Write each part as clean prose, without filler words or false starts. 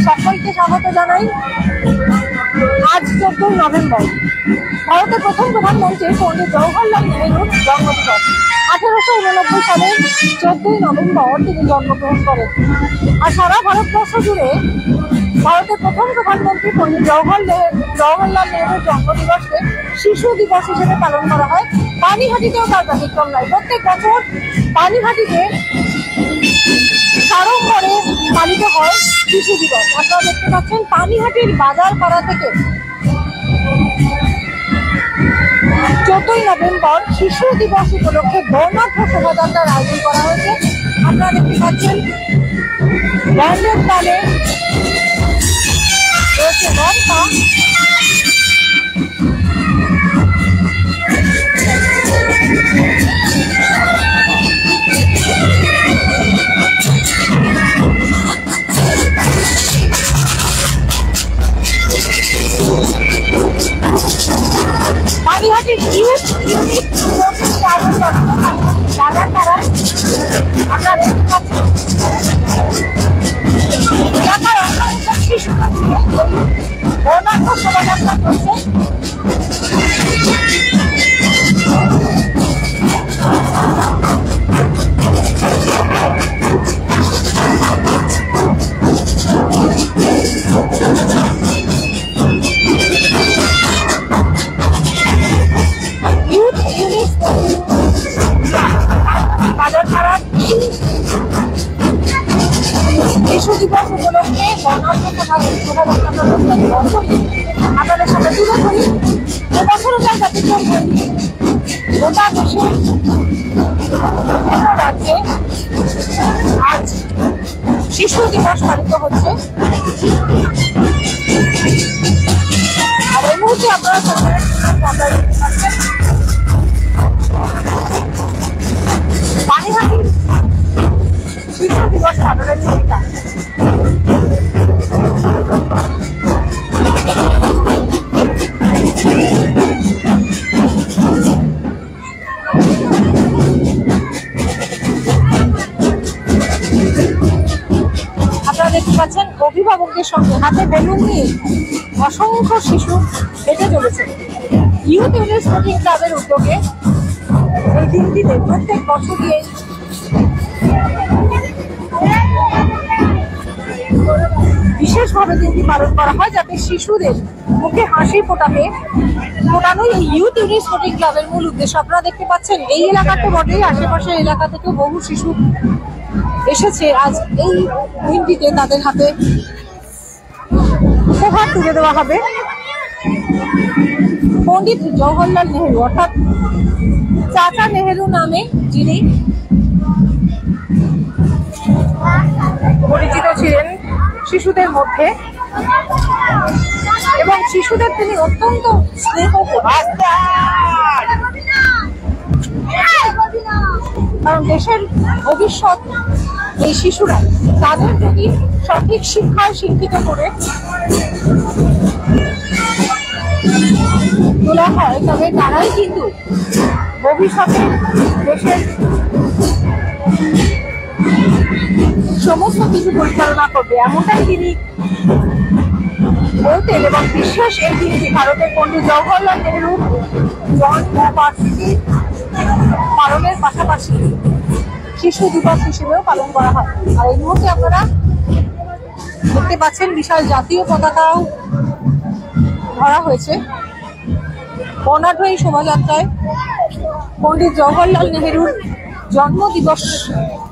সকলকে স্বাগত জানাই। আজ 14 নভেম্বর ভারতের প্রথম প্রধানমন্ত্রী পণ্ডিত জওহরলাল নেহরুর জন্মদিবস। 1889 সালের 14 নভেম্বর তিনি জন্মগ্রহণ করেন। আর সারা ভারতবর্ষ জুড়ে ভারতের প্রথম প্রধানমন্ত্রী পণ্ডিত জওহরলাল নেহরুর জন্মদিবসকে শিশু দিবস হিসেবে পালন করা হয়। পানিহাটিতেও তার ব্যতিক্রম নাই। প্রত্যেক বছর পানিহাটিতে সাড়ম্বরে পালিত হয় শিশু দিবস। আপনারা দেখতে পাচ্ছেন পানিহাটির বাজার পাড়া থেকে 14 নভেম্বর শিশু দিবস উপলক্ষে বর্ণাঢ্য শোভাযাত্রার আয়োজন করা হয়েছে। আপনারা দেখতে পাচ্ছেন ব্যান্ডের তালে রয়েছে ঘন্টা। পানিহাটির ইউথ ইউনিট বাজার তারা আপনারা দেখতে পাচ্ছেন এলাকার অন্যান্য শিশু বর্ণাঢ্য শোভাযাত্রা করছে। শিশু দিবস উপলক্ষে আপনাদের সাথে তুলে ধরি। এবছরও তার ব্যতিক্রম হয়নি। গোটা দেশে রাজ্যে আজ শিশু দিবস পালিত হচ্ছে। আর এই মুহূর্তে আপনারা পানিহাটির শিশু দিবস পালনের চিন্তা। আপনারা দেখতে পাচ্ছেন অভিভাবকদের সঙ্গে হাতে বেলুন নিয়ে অসংখ্য শিশু হেঁটে চলেছে। ইউথ ইউনিট স্পোর্টিং ক্লাবের উদ্যোগে এই দিনটিতে প্রত্যেক বছরই বিশেষভাবে দিনটি পালন করা হয়, যাতে শিশুদের মুখে হাসি ফোটানোই এই ইউথ ইউনিট স্পোর্টিং ক্লাবের মূল উদ্দেশ্য। আপনারা দেখতে পাচ্ছেন এই এলাকাতে বটেই, আশেপাশের এলাকা থেকেও বহু শিশু এসেছে। আজ এই দিনটিতে তাদের হাতে উপহার তুলে দেওয়া হবে। পণ্ডিত জওহরলাল নেহরু অর্থাৎ চাচা নেহরু নামে যিনি পরিচিত ছিলেন শিশুদের মধ্যে, এবং শিশুদের তিনি অত্যন্ত স্নেহ কারণ দেশের ভবিষ্যৎ এই শিশুরা, তাদের যদি সঠিক শিক্ষায় শিক্ষিত করে তোলা হয় তবে তারাই কিন্তু ভবিষ্যতে দেশের সমস্ত কিছু পরিচালনা করবে, এমনটাই তিনি বলতেন। এবং বিশেষ এই দিনটি ভারতের পণ্ডিত জওহরলাল নেহরুর জন্মবার্ষিকী পালনের পাশাপাশি শিশু দিবস হিসেবেও পালন করা হয়। আর এই মুহূর্তে আপনারা দেখতে পাচ্ছেন বিশাল জাতীয় পতাকাও ধরা হয়েছে। বর্ণাঢ্য এই শোভাযাত্রায় পণ্ডিত জওহরলাল নেহরুর জন্ম দিবস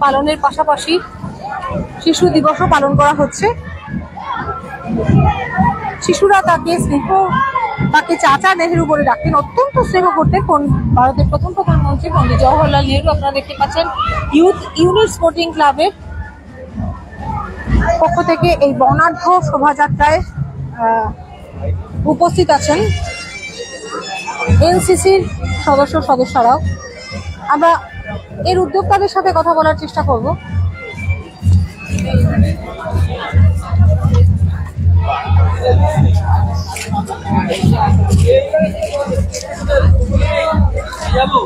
পালনের পাশাপাশি শিশু দিবসও পালন করা হচ্ছে। শিশুরা তাকে চাচা নেহরু বলে ডাকতেন, অত্যন্ত স্নেহ করতেন ভারতের প্রথম প্রধানমন্ত্রী পণ্ডিত জওহরলাল নেহরু। আপনারা দেখতে পাচ্ছেন ইউথ ইউনিট স্পোর্টিং ক্লাবের পক্ষ থেকে এই বর্ণাঢ্য শোভাযাত্রায় উপস্থিত আছেন এনসিসির সদস্যরাও। আমরা এর উদ্যোক্তাদের সাথে কথা বলার চেষ্টা করব। যাবো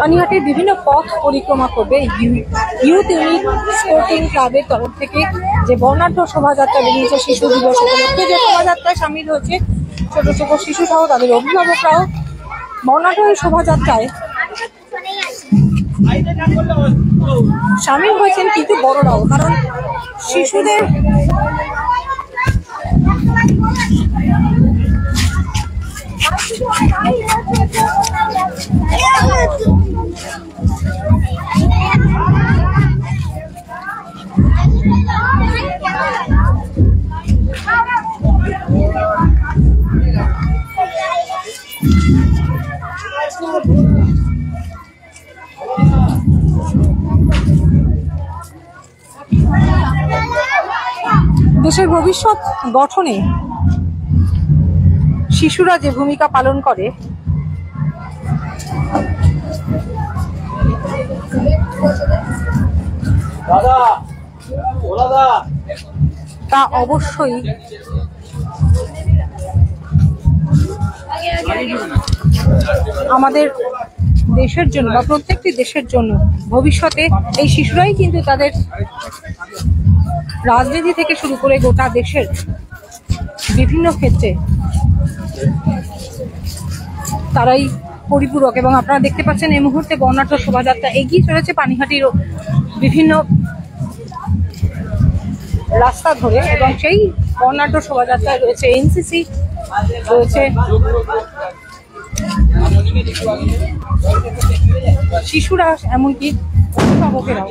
পানিহাটির বিভিন্ন পথ পরিক্রমা করবে ইউথ ইউনিট স্পোর্টিং ক্লাবের তরফ থেকে যে বর্ণাঢ্য শোভাযাত্রা বেরিয়েছে শিশু দিবস উপলক্ষে। যে শোভাযাত্রায় সামিল হচ্ছে ছোট ছোট শিশু সহ তাদের অভিভাবকরাও। বর্ণাঢ্য এই শোভাযাত্রায় সামিল হয়েছেন কিন্তু বড়রাও, কারণ শিশুদের দেশের ভবিষ্যৎ গঠনে শিশুরা যে ভূমিকা পালন করে তা অবশ্যই আমাদের দেশের জন্য বা প্রত্যেকটি দেশের জন্য ভবিষ্যতে এই শিশুরাই কিন্তু তাদের রাজনীতি থেকে শুরু করে গোটা দেশের বিভিন্ন ক্ষেত্রে তারাই পরিপূরক। এবং আপনারা দেখতে পাচ্ছেন এই মুহূর্তে বর্ণাঢ্য শোভাযাত্রা এগিয়ে চলেছে পানিহাটির বিভিন্ন রাস্তা ধরে, এবং সেই বর্ণাঢ্য শোভাযাত্রায় রয়েছে এনসিসি, রয়েছে শিশুরা, এমনকি অভিভাবকেরাও।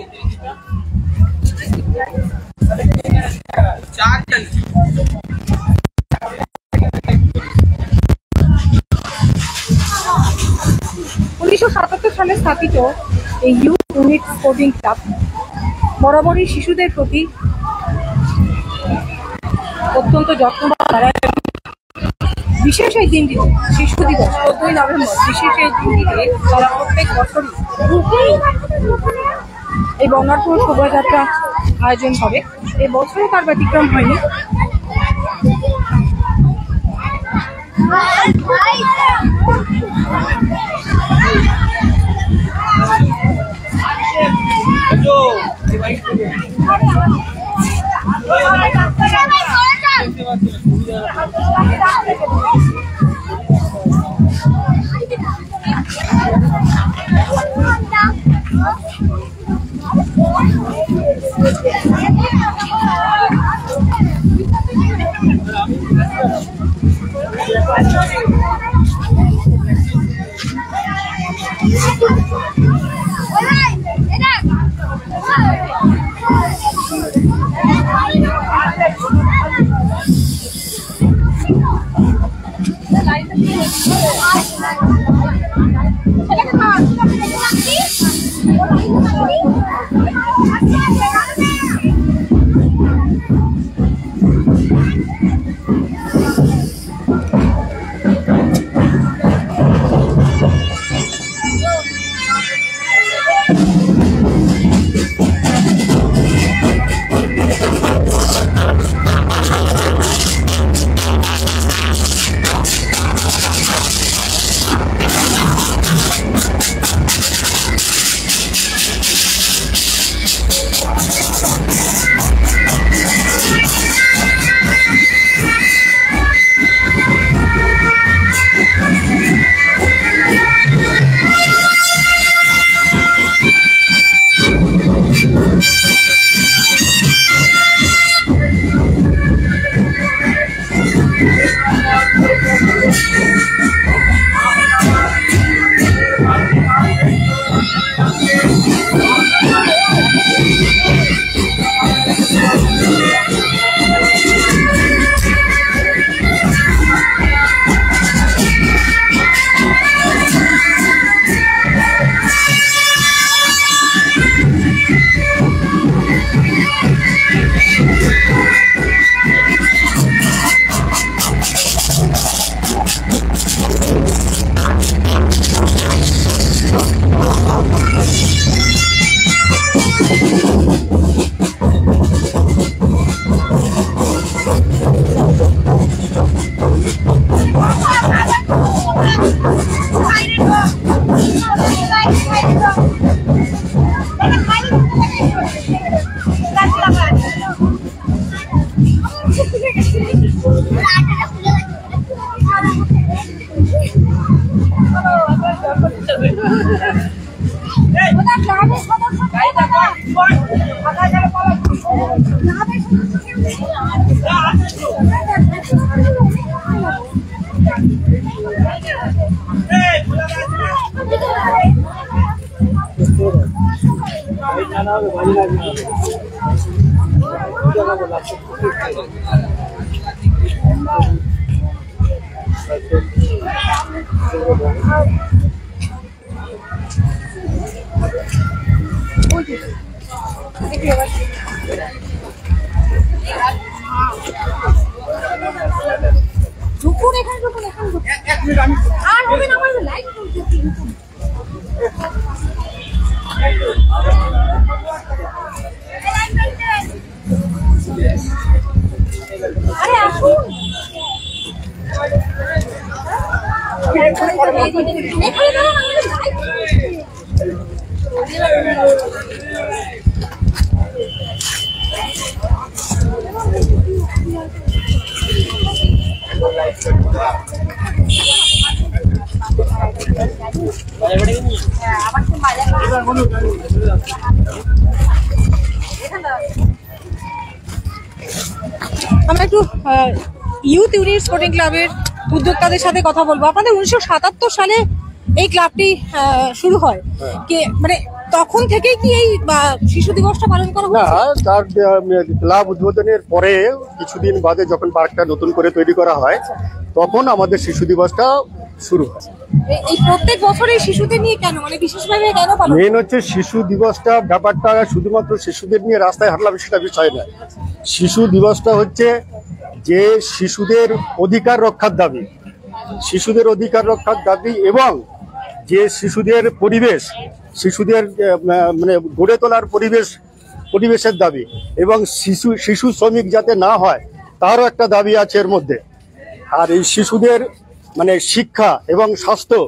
সালে স্থাপিত এই ইউথ ইউনিট স্পোর্টিং ক্লাব বরাবরই শিশুদের প্রতি অত্যন্ত যত্নবান। বিশেষ এই দিনটিতে, শিশু দিবস 14ই নভেম্বর, বিশেষ এই দিনটিতে তারা প্রত্যেক বছরই এই বর্ণাঢ্য শোভাযাত্রা আয়োজন হবে। এই বছরও তার ব্যতিক্রম হয়নি। আমরা একটু ইউথ ইউনিট স্পোর্টিং ক্লাবের উদ্যোক্তাদের সাথে কথা বলবো। আপনাদের 1977 সালে এই ক্লাবটি শুরু হয়, মানে তখন থেকে কি এই শিশু দিবসটা পালন করা হচ্ছে? না, তার ক্লাব উদ্বোধনের পরে কিছুদিন বাদে যখন পার্কটা নতুন করে তৈরি করা হয় তখন আমাদের শিশু দিবসটা শুরু হয়। এই প্রত্যেক বছর এই শিশুদের নিয়ে কেন, মানে বিশেষভাবে কেন পালন? মেন হচ্ছে শিশু দিবসটা ব্যাপারটা শুধুমাত্র শিশুদের নিয়ে রাস্তায় হাঁটলাম সেটা বিষয় নয়। শিশু দিবসটা হচ্ছে যে শিশুদের অধিকার রক্ষার দাবি, শিশুদের অধিকার রক্ষার দাবি এবং যে শিশুদের পরিবেশ, শিশুদের মানে গড়ে তোলার পরিবেশের দাবি এবং শিশু শ্রমিক যাতে না হয় তারও একটা দাবি আছে এর মধ্যে। আর এই শিশুদের মানে শিক্ষা এবং স্বাস্থ্য,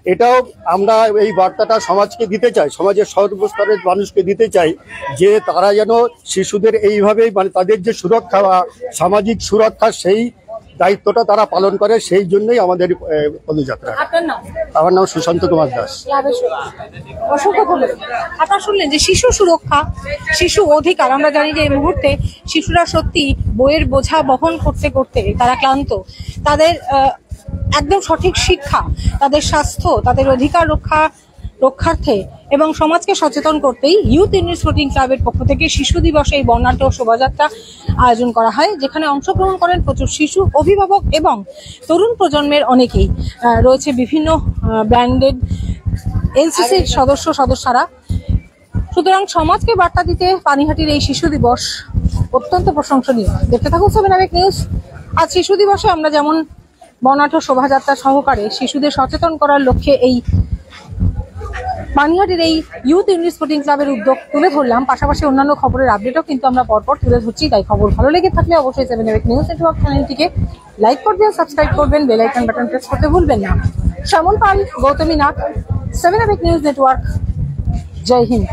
এটাও আমরা এই বার্তাটা সমাজকে দিতে চাই, সমাজের সর্বস্তরের মানুষকে দিতে চাই যে তারা যেন শিশুদের এইভাবেই মানে তাদের যে সুরক্ষা বা সামাজিক সুরক্ষা সেই দায়িত্বটা তারা পালন করে, সেই জন্যই আমাদের পদযাত্রা। আমার নাম সুশান্ত কুমার দাস। অসংখ্য ধন্যবাদ। আপনারা শুনলেন যে শিশু সুরক্ষা, শিশু অধিকার। আমরা জানি যে এই মুহূর্তে শিশুরা সত্যি বইয়ের বোঝা বহন করতে করতে তারা ক্লান্ত। তাদের একদম সঠিক শিক্ষা, তাদের স্বাস্থ্য, তাদের অধিকার রক্ষার্থে এবং সমাজকে সচেতন করতেই ইউথ ইউনিট স্পোর্টিং ক্লাবের পক্ষ থেকে শিশু দিবসে এই বর্ণাঢ্য শোভাযাত্রা আয়োজন করা হয়, যেখানে অংশগ্রহণ করেন প্রচুর শিশু, অভিভাবক এবং তরুণ প্রজন্মের অনেকেই। রয়েছে বিভিন্ন ব্র্যান্ডেড এনসিসির সদস্যরা। সুতরাং সমাজকে বার্তা দিতে পানিহাটির এই শিশু দিবস অত্যন্ত প্রশংসনীয়। দেখতে থাকুন 7 আবেগ নিউজ। আজ শিশু দিবসে আমরা যেমন বর্ণাঢ্য শোভাযাত্রা সহকারে শিশুদের সচেতন করার লক্ষ্যে এই পানিহাটির এই ইউথ ইউনিট স্পোর্টিং ক্লাবের উদ্যোগ তুলে ধরলাম, পাশাপাশি অন্যান্য খবরের আপডেটও কিন্তু আমরা পরপর তুলে ধরছি। তাই খবর ভালো লেগে থাকলে অবশ্যই 7 আবেগ নিউজ নেটওয়ার্ক চ্যানেলটিকে লাইক করবেন, সাবস্ক্রাইব করবেন, বেল আইকন বাটন প্রেস করতে ভুলবেন না। শ্যামল পাল, গৌতমী নাথ, 7 আবেগ নিউজ নেটওয়ার্ক। জয় হিন্দ।